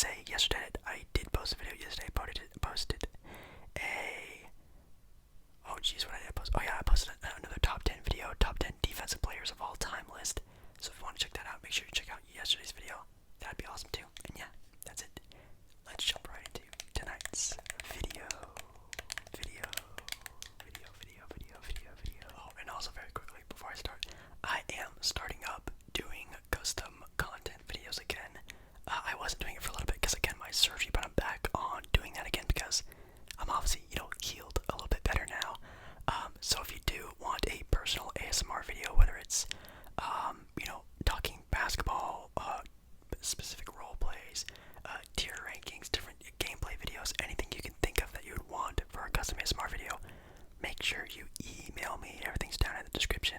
say yesterday I did post a video yesterday. Posted a oh jeez, what did I post? Oh yeah, I posted another top 10 video, top 10 defensive players of all time list. So if you want to check that out, make sure you check out yesterday's video. That'd be awesome too. And yeah, that's it. Let's jump right into tonight's video. Oh, and also very quickly before I start, I am starting up doing custom content videos again. I wasn't doing it for a little bit because again my surgery, but I'm back on doing that again because I'm obviously, healed a little bit better now. So if you do want a personal ASMR video, whether it's, talking basketball, specific role plays, tier rankings, different gameplay videos, anything you can think of that you would want for a custom ASMR video, make sure you email me. Everything's down in the description.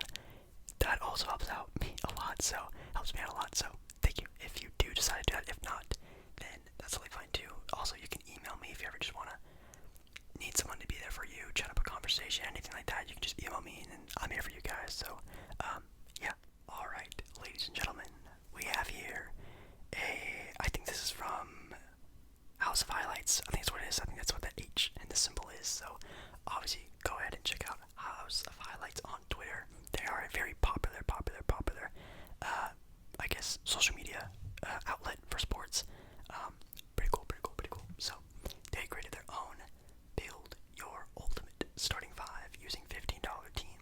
That also helps out me a lot, so thank you if you do decide to do that. If not, then that's totally fine too. Also, you can email me if you ever just want to need someone to be there for you, chat up a conversation, anything like that. You can just email me and I'm here for you guys. So, yeah. Alright, ladies and gentlemen, we have here I think this is from House of Highlights. I think that's what it is. I think that's what that H and the symbol is. So, obviously, go ahead and check out House of Highlights on Twitter. They are a very popular, I guess, social media outlet for sports. Pretty cool. So, they created their own Build Your Ultimate Starting 5 using $15 team.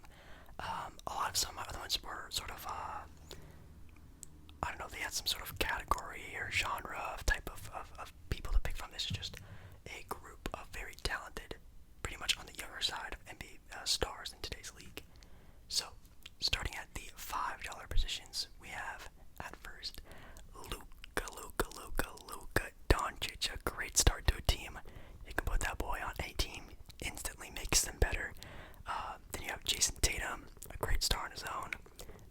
A lot of some other ones were sort of, I don't know, they had some sort of category or genre of type of people to pick from. This is just a group of very talented, pretty much on the younger side of NBA stars in today's league. So, starting at the $5 positions, we have at first Luka Doncic, a great start to a team. You can put that boy on a team, instantly makes them better. Then you have Jason Tatum, a great star on his own.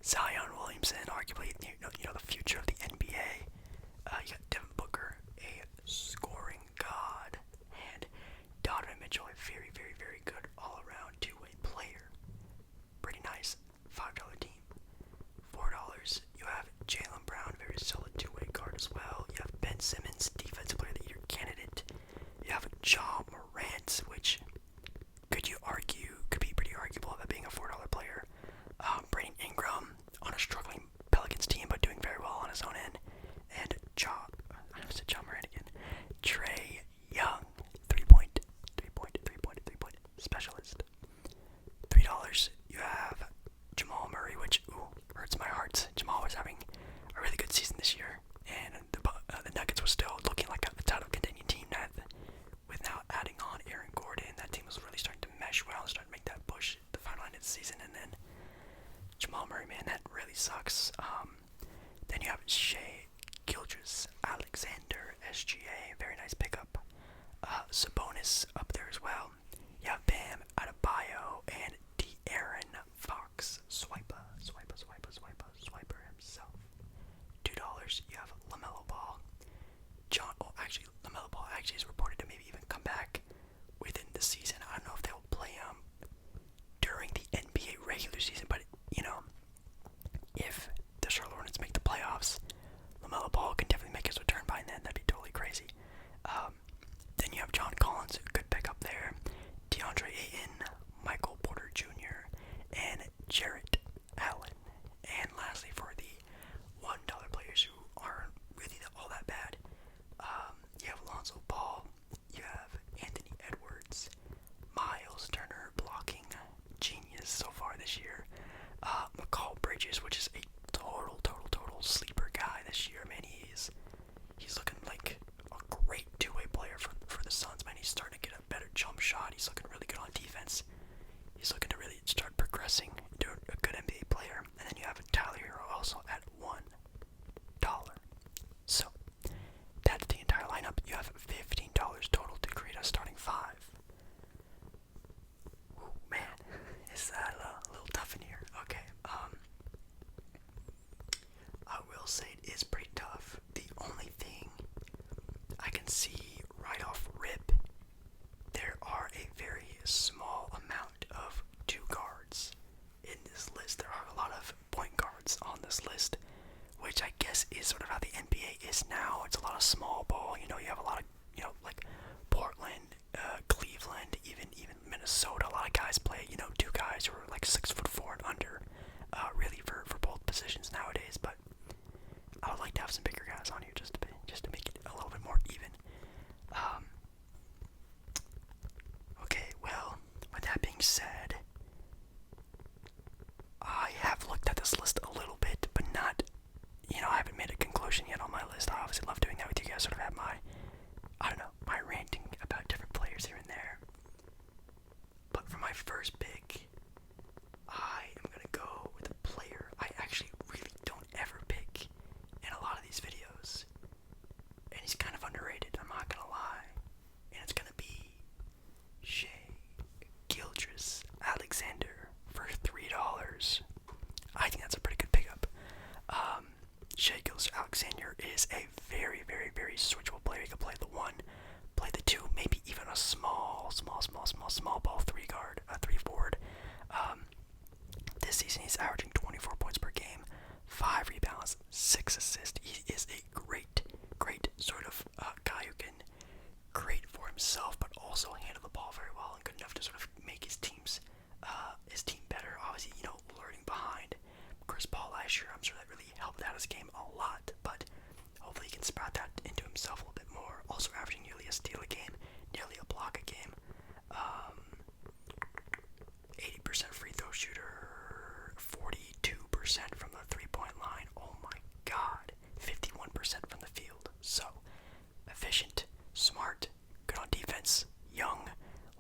Zion Williamson, arguably the future of the NBA. You got Devin Booker, a scoring god, and Donovan Mitchell, a very, very, very good all-around two-way player. Pretty nice $5 team. $4, you have Jaylen Brown, very solid two-way guard as well. You have Ben Simmons, defensive player of the year candidate. You have Ja Morant, which could be pretty arguable about being a $4 player. Brandon Ingram on a struggling Pelicans team, but doing very well on his own end. And Ja Morant again. Trae Young, three-point specialist. $3, you have Jamal Murray, which hurts my heart. Jamal was having a really good season this year, and the Nuggets were still looking like a title contending team. With now adding on Aaron Gordon, that team was really starting to mesh well and starting to make that push at the final end of the season. And then Jamal Murray, man, that really sucks. Then you have Shea Gilgeous Alexander, SGA, very nice pickup. Sabonis up there as well. You have Bam Adebayo and De'Aaron Fox. Swiper himself. $2, you have LaMelo Ball. LaMelo Ball actually is reported to maybe even come back within the season. I don't know if they'll play him during the NBA regular season, but if the Charlotte Hornets make the playoffs, LaMelo Ball can definitely make his return by then. That'd be totally crazy. Then you have John Collins, a good pickup there. DeAndre Ayton, Michael Porter Jr., and Jarrett Allen. And lastly, for the $1 players who aren't really all that bad, you have Lonzo Ball, you have Anthony Edwards, Miles Turner, blocking genius so far this year, McCall Bridges, which is a said, I have looked at this list a little bit, but not, I haven't made a conclusion yet on my list. I obviously love doing that with you guys, sort of have my, my ranting about different players here and there. But for my first pick, I am going to go with a player I actually really don't ever pick in a lot of these videos. And he's kind of underrated, I'm not going to lie. And it's going to be Shai Gilgeous-Alexander for $3. I think that's a pretty good pickup. Shai Gilgeous-Alexander is a very, very, very switchable player. He can play the 1, play the 2, maybe even a small ball 3 guard, 3 forward. This season he's averaging 24 points per game, 5 rebounds, 6 assists. He is a great sort of guy who can create for himself, but also handle the ball very well and good enough to sort of make his team better. Obviously, learning behind Chris Paul last year, I'm sure that really helped out his game a lot, but hopefully he can sprout that into himself a little bit more. Also averaging nearly a steal a game, nearly a block a game. 80% free throw shooter, 42% from the 3-point line. Oh my god, 51% from the field. So efficient, smart, good on defense, young,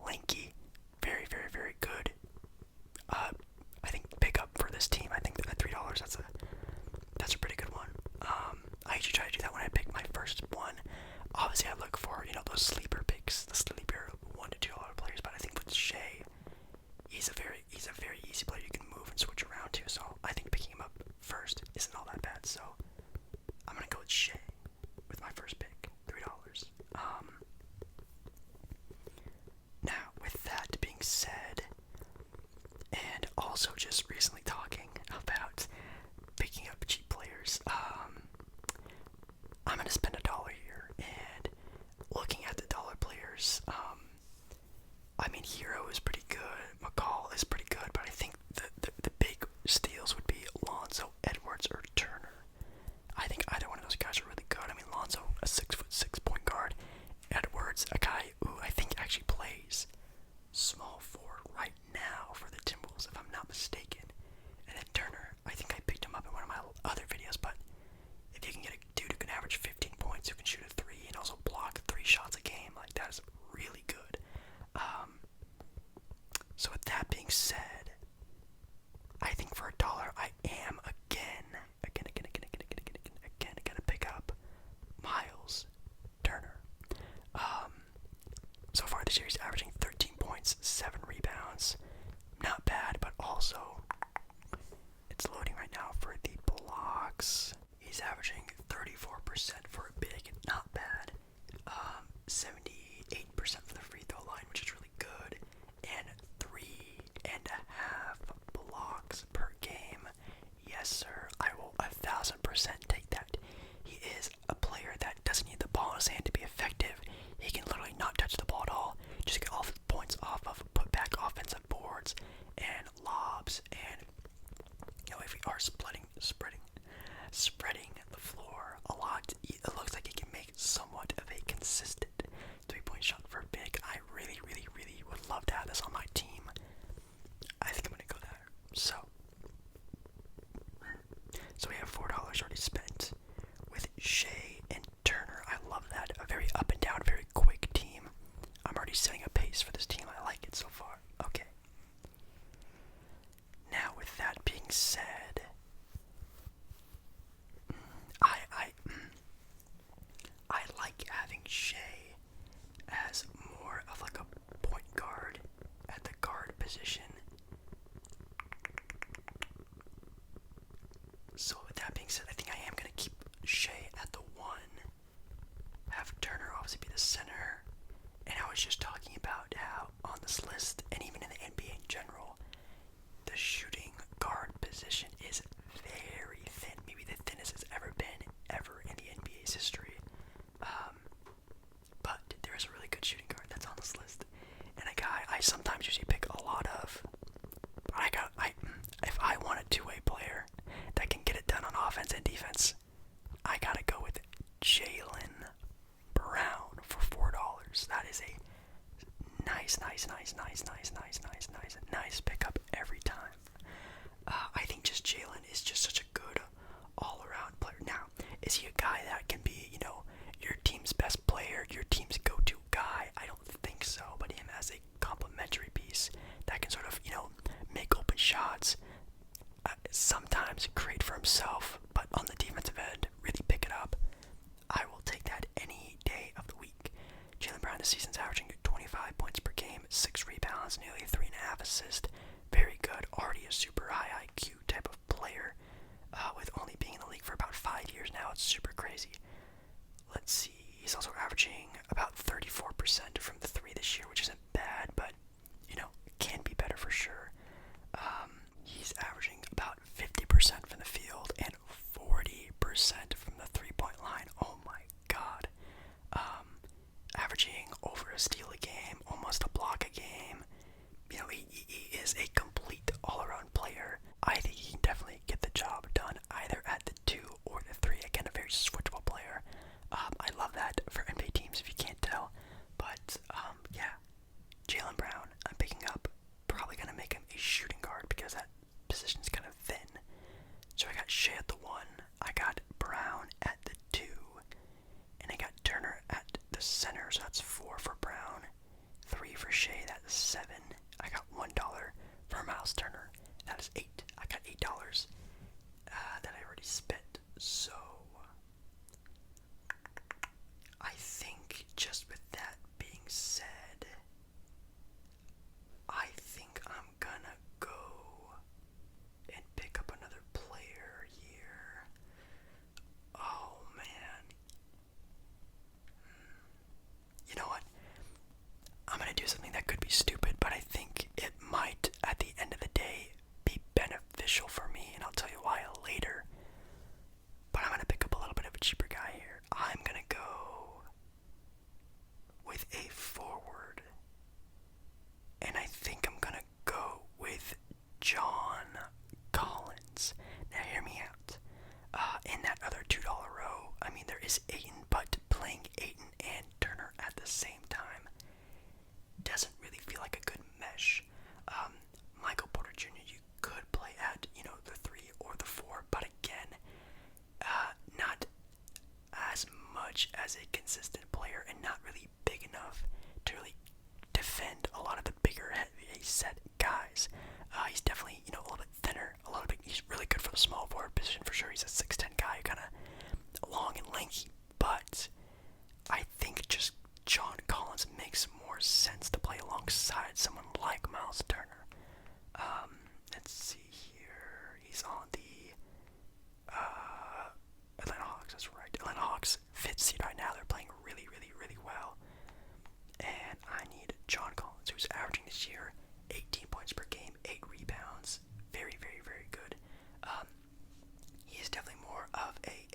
lanky, very, very, very good. I think pick up for this team. I think that at $3, that's a pretty good one. I usually try to do that when I pick my first one. Obviously, I look for those sleeper picks, the sleeper $1 to $2 players. But I think with Shai, he's a very easy player you can move and switch around to. So I think picking him up first isn't all that bad. So I'm gonna go with Shai with my first pick, $3. Now, with that being said, and also just recently talking about picking up cheap players, I'm gonna spend $1 here, and looking at the dollar players, Hero is pretty good, McCall is pretty good, but I think the big steals would be Lonzo, Edwards, or Turner. I think either one of those guys are really good. Lonzo, a 6'6" point guard, Edwards, a guy who I think actually plays small forward right now for the Timberwolves, if I'm not mistaken. And then Turner, I think I picked him up in one of my other videos, but if you can get a dude who can average 15 points, who can shoot a 3, and also block 3 shots a game, that is really good. So with that being said, I think for $1, I am again gonna pick up Miles Turner. So far this year he's averaging 13 points, 7 rebounds. Not bad, but also it's loading right now for the blocks. He's averaging 34% for a big, not bad. 78% for the free throw line, which is really good, and 3.5 blocks per game. Yes, sir, I will 1,000% take that. He is a player that doesn't need the ball in his hand to be effective. He can literally not touch the ball at all, just get all the points off of put-back offensive boards and lobs, and if we are spreading the floor a lot, it looks like he can make somewhat of a consistent 3-point shot for a big. I really would love to have this on my team. I think I'm gonna go there. So we have $4 already spent with Shai and Turner. I love that. A very up and down, very quick team. I'm already setting a pace for this team. I like it so far. Okay. Now, with that being said, I like having Shai as more of a point guard at the guard position. So with that being said, I think I am going to keep Shai at the 1, have Turner obviously be the center, and I was just talking about how on this list, and even in the NBA in general, the shooting guard position is very thin, maybe the thinnest it's ever been, ever in the NBA's history. But there is a really good shooting guard that's on this list, and a guy I sometimes usually pick a lot of Is he a guy that can be, your team's best player, your team's go-to guy? I don't think so, but him as a complementary piece that can sort of, make open shots, sometimes create for himself, but on the defensive end, really pick it up. I will take that any day of the week. Jaylen Brown this season's averaging 25 points per game, 6 rebounds, nearly 3.5 assists. Very good. Already a super high IQ type of player. With only being in the league for about 5 years now, it's super crazy. Let's see. He's also averaging about 34% from the 3 this year, which isn't bad, but it can be better for sure. He's averaging about 50% from the field and 40% from the 3-point line. Oh my god. Averaging over a steal a game, almost a block a game. He is a complete all-around player. I think he can definitely get the job done either at the 2 or the 3. Again, a very switchable player. I love that for NBA teams if you can't tell. But, yeah, Jaylen Brown, I'm picking up. Probably going to make him a shooting guard because that position's kind of thin. So I got Shea at the 1, I got Brown at the 2, and I got Turner at the center, so that's 4 for Brown, 3 for Shea, that's 7. I got $1 for Miles Turner, that is 8. I got $8 that I already spent. So I think just with that being said, I think I'm gonna go and pick up another player here. Oh man. You know what? I'm gonna do something that could be stupid, but I think it might, at the end of the day, be beneficial for me, and I'll tell you why later. But I'm gonna pick up a little bit of a cheaper guy here. I'm gonna go with a forward, and I think I'm gonna go with John Collins. Now hear me out. In that other $2 row, I mean, there is Ayton, but playing Ayton and Turner at the same time doesn't really feel like a good mesh. Michael Porter Jr., you could play at, the 3 or the 4, but again, not as much as a consistent player and not really big enough to really defend a lot of the bigger heavy set guys. He's definitely, a little bit thinner, he's really good for the small forward position for sure. He's a 6'10" guy, kind of long and lanky, but I think just John Collins makes more sense to play alongside someone like Miles Turner. Let's see here. He's on the Atlanta Hawks, that's right. Atlanta Hawks, 5th seed right now. They're playing really, really, really well. And I need John Collins, who's averaging this year 18 points per game, 8 rebounds. Very, very, very good. He is definitely more of a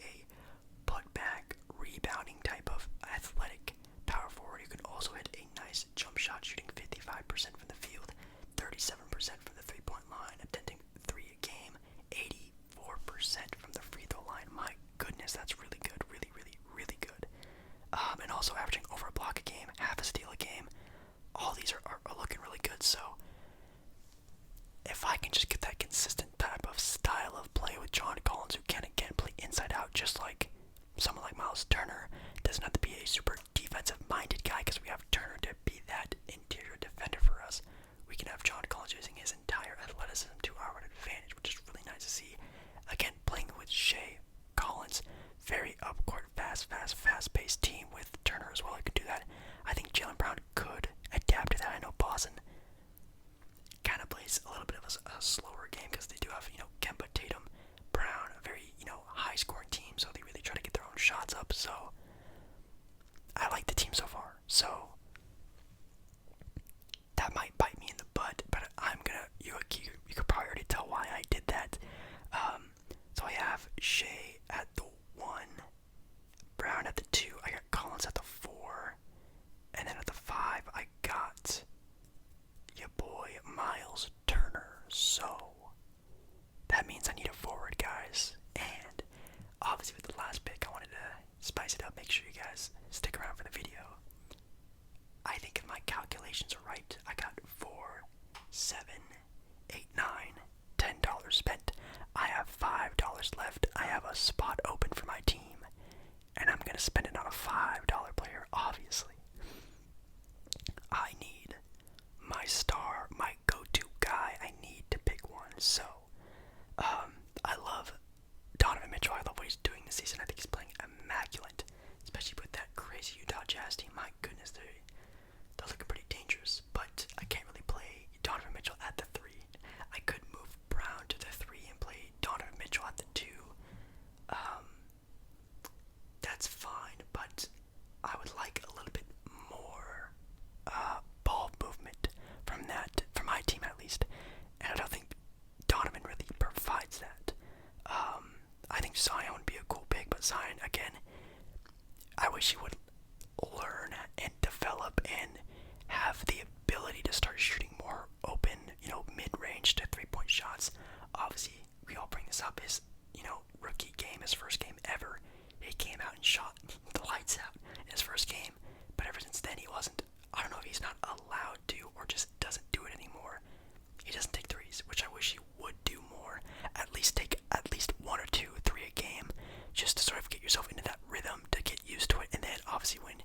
put-back, rebounding type of athletic power forward. You can also hit a nice jump shot, shooting 55% from the field, 37% from the 3-point line, attempting 3 a game, 84% from the free throw line. My goodness, that's really good. Really, really, really good. And also averaging over a block a game, half a steal a game. All these are looking really good. So if I can just get that consistent type of style of play with John Collins, who can again play inside out, just like someone like Miles Turner, doesn't have to be a super defensive-minded guy because we have Turner to be that interior defender for us. We can have John Collins using his entire athleticism to our advantage, which is really nice to see. Again, playing with Shea, Collins, very up-court, fast-paced team with Turner as well. I could do that. I think Jaylen Brown could adapt to that. I know Boston kind of plays a little bit of a slower game because they do have, Kemba, Tatum, Brown, a very, high-scoring team, so they really try to get their own shots up. So I like the team so far. So that might bite me in the butt, but I'm gonna. You could probably already tell why I did that. So I have Shea at the 1, Brown at the 2. I got Collins at the 4, and then at the 5 I got your boy Miles Turner. So that means I need a forward, guys. And obviously with the last pick, I wanted to spice it up. Make sure you guys stick around for the video. I think if my calculations are right, I got 4, 7, 8, 9, $10 spent. I have $5 left. I have a spot open for my team. So, I love Donovan Mitchell. I love what he's doing this season. I think he's playing immaculate, especially with that crazy Utah Jazz team. My goodness, they're looking pretty dangerous. But I can't really play Donovan Mitchell at the 3. I could move Brown to the 3 and play Donovan Mitchell at the 2. That's fine, but I would like a little bit more ball movement from my team at least. And I don't think Donovan really provides that. I think Zion would be a cool pick, but Zion, again, I wish he would learn and develop and have the ability to start shooting more open, mid-range to 3-point shots. Obviously, we all bring this up, his, rookie game, his first game ever. He came out and shot the lights out in his first game, but ever since then he wasn't. I don't know if he's not allowed to or just doesn't do it anymore. He doesn't take threes, which I wish he would do more. At least take at least 1 or 2, 3 a game, just to sort of get yourself into that rhythm, to get used to it. And then obviously when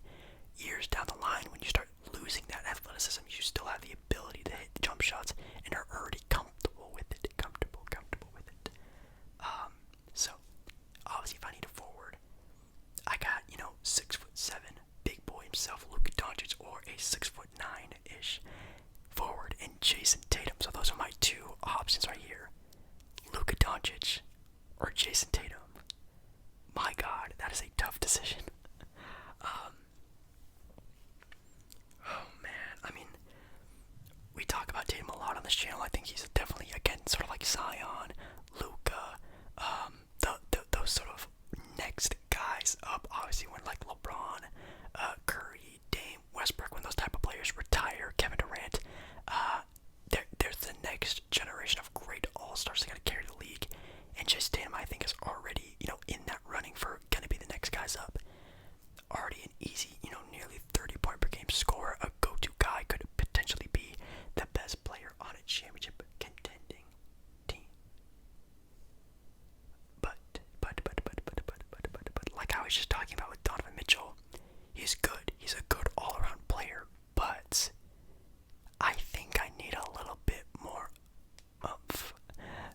years down the line, when you start losing that athleticism, you still have the ability to hit jump shots and are already comfortable with it. So obviously if I need a forward, I got, 6'7", big boy himself, Luka Doncic, or a 6'9"-ish forward in Jason Tatum. So those are my 2 options right here. Luka Doncic or Jason Tatum. My God, that is a tough decision. Oh man, I mean, we talk about Tatum a lot on this channel. I think he's definitely, again, sort of like Zion, Luka, those sort of next guys up. Obviously, when like LeBron, Curry, Dame, Westbrook, when those type of players retire, Kevin Durant, there's the next generation of great all-stars that are going to carry the league. And Jason Tatum, I think, is already, in that running for going to be the next guys up. Already an easy, nearly 30-point per game scorer, a go-to guy, could potentially be the best player on a championship contending team. But, like I was just talking about with Donovan Mitchell, he's good. He's a good all-around player, but I think I need a little bit more oomph,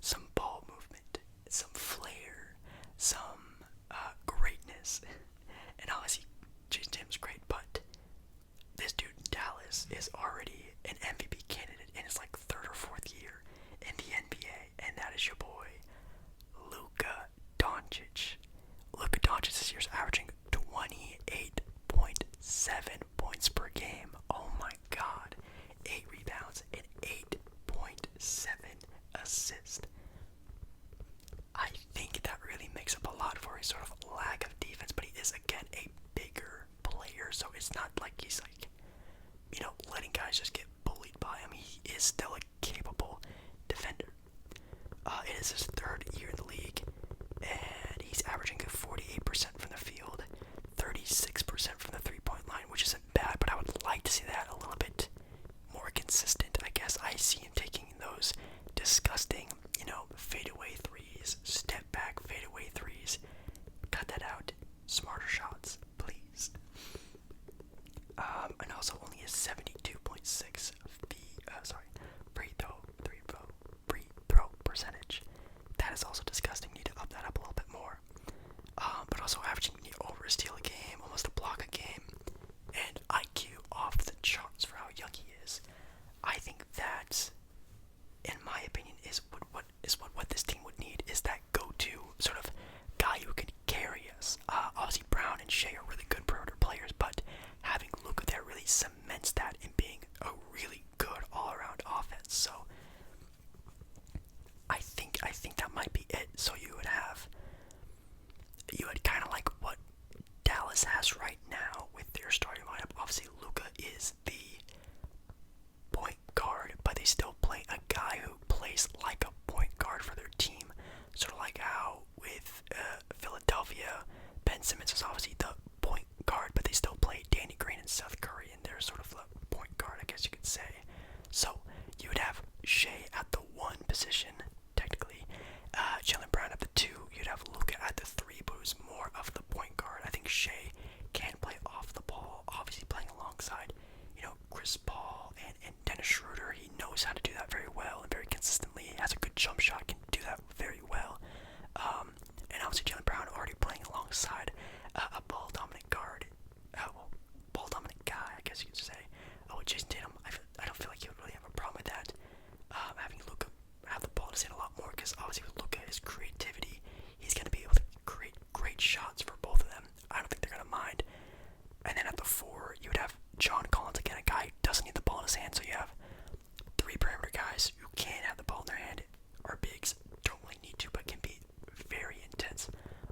some ball movement, some flair, some greatness. And obviously, Jason Tatum's great, but this dude in Dallas is already an MVP candidate in his like 3rd or 4th year in the NBA, and that is your boy, Luka Doncic. Luka Doncic this year's averaging 28.7 points per game. Oh my God. 8 rebounds and 8.7 assists. I think that really makes up a lot for his sort of lack of defense, but he is, again, a bigger player, so it's not like he's like, letting guys just get bullied by him. He is still a capable defender. It is his 3rd year in the league, and he's averaging 48% from the field, 36% from the 3-point line, which isn't bad, but I would like to see that a little bit more consistent. I guess I see him taking those disgusting, fadeaway threes, step back fadeaway threes. Cut that out. Smarter shots, please. And also only a 72.6 free throw percentage. That is also disgusting. Need to up that up a little bit more. But also averaging over a steal a game, almost a block a game, and IQ off the charts for how young he is. I think that, in my opinion, is what this team would need, is that go-to sort of guy who can carry us. Obviously, Brown and Shea are really good perimeter players, but having Luka there really cements that in being a really good all-around offense. So I think that might be it. So you had kind of like what Dallas has right now with their starting lineup. Obviously, Luka is the point guard, but they still play a guy who plays like a point guard for their team. Sort of like how with Philadelphia, Ben Simmons is obviously the point John Collins, again, a guy who doesn't need the ball in his hand, so you have three perimeter guys who can have the ball in their hand. Our bigs don't really need to, but can be very intense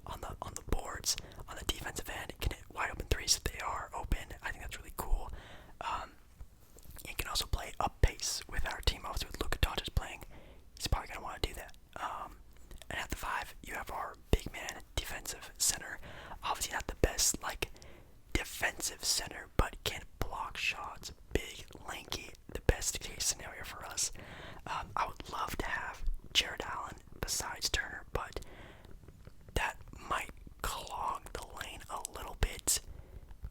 on the boards, on the defensive end. Can hit wide open threes if they are open. I think that's really cool. You can also play up pace with our team. Obviously, with Luka Doncic playing, he's probably gonna want to do that. And at the 5, you have our big man defensive center. Obviously, not the best like defensive center, but can block shots. Big, lanky, the best case scenario for us. I would love to have Jared Allen besides Turner, but that might clog the lane a little bit.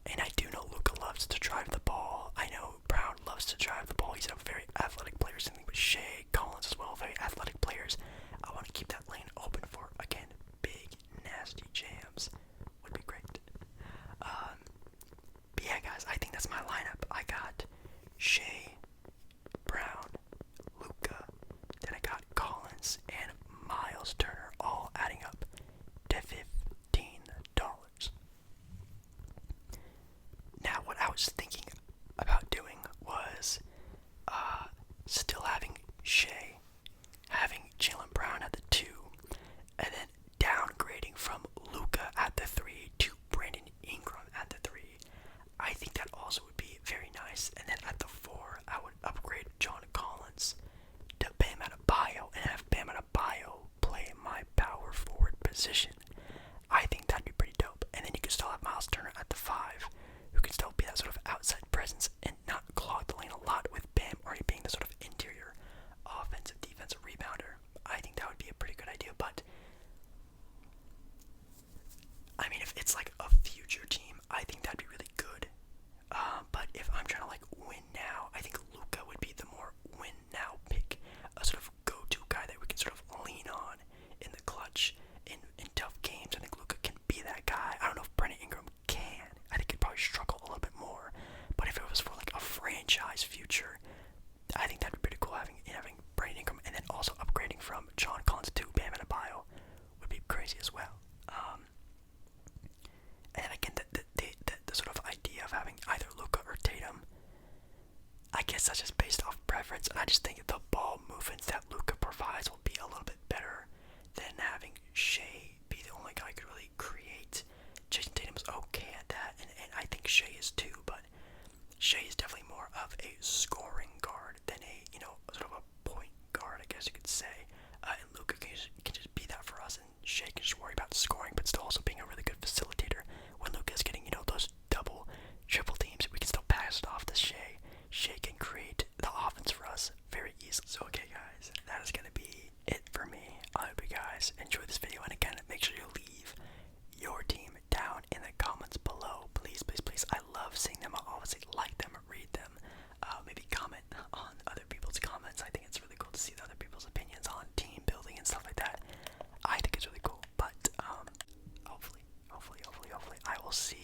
And I do know Luka loves to drive the ball. I know Brown loves to drive the ball. He's a very athletic player. Same thing with Shea, Collins as well, very athletic players. I want to keep that lane open for, again, big, nasty jams. Would be great. But yeah, guys, I think that's my lineup. I got Shea, Brown, Luka, then I got Collins and Miles Turner, all adding up to $15. Now, what I was thinking about doing was still having Shea, having Jaylen Brown at the 2, and then downgrading from Luka at the 3 to Brandon Ingram at the 3. I think that also would be very nice. And then at the 4, I would upgrade John Collins to Bam Adebayo and have Bam Adebayo play my power forward position. I think that'd be pretty dope. And then you could still have Miles Turner at the 5, who can still be that sort of outside presence and not clog the lane a lot, with Bam already being the sort of interior offensive defensive rebounder. I think that would be a pretty good idea, but I mean, if it's like a future team, I think that'd be really good. But if I'm trying to like win now, I think Luka would be the more win now pick, a sort of go-to guy that we can sort of lean on in the clutch, in tough games. I think Luka can be that guy. I don't know if Brandon Ingram can. I think he'd probably struggle a little bit more. But if it was for like a franchise future, I think that'd be pretty cool having Brandon Ingram, and then also upgrading from John Collins to Bam Adebayo would be crazy as well. And then again, the sort of idea of having either Luka or Tatum, I guess that's just based off preference, and I just think the ball movements that Luka provides will be a little bit better than having Shea be the only guy who could really create. Jason Tatum's okay at that, and I think Shea is too, but Shea is definitely more of a scoring guard than a, sort of a point guard, I guess you could say. And Luka can just be that for us, and Shea can just worry about scoring, but still also being a really good facilitator. When Luka's getting, those double, triple teams, we can still pass it off to Shea. Shea can create the offense for us very easily. So, okay, guys, that is going to be it for me. I hope you guys enjoyed this video, and again, make sure you leave your team down in the comments below. Please, please, please. I love seeing them. I'll obviously like them, read them, maybe comment on other people's comments. I think it's really cool to see the other people's opinions on team building and stuff like that. I think it's really cool, but hopefully, I will see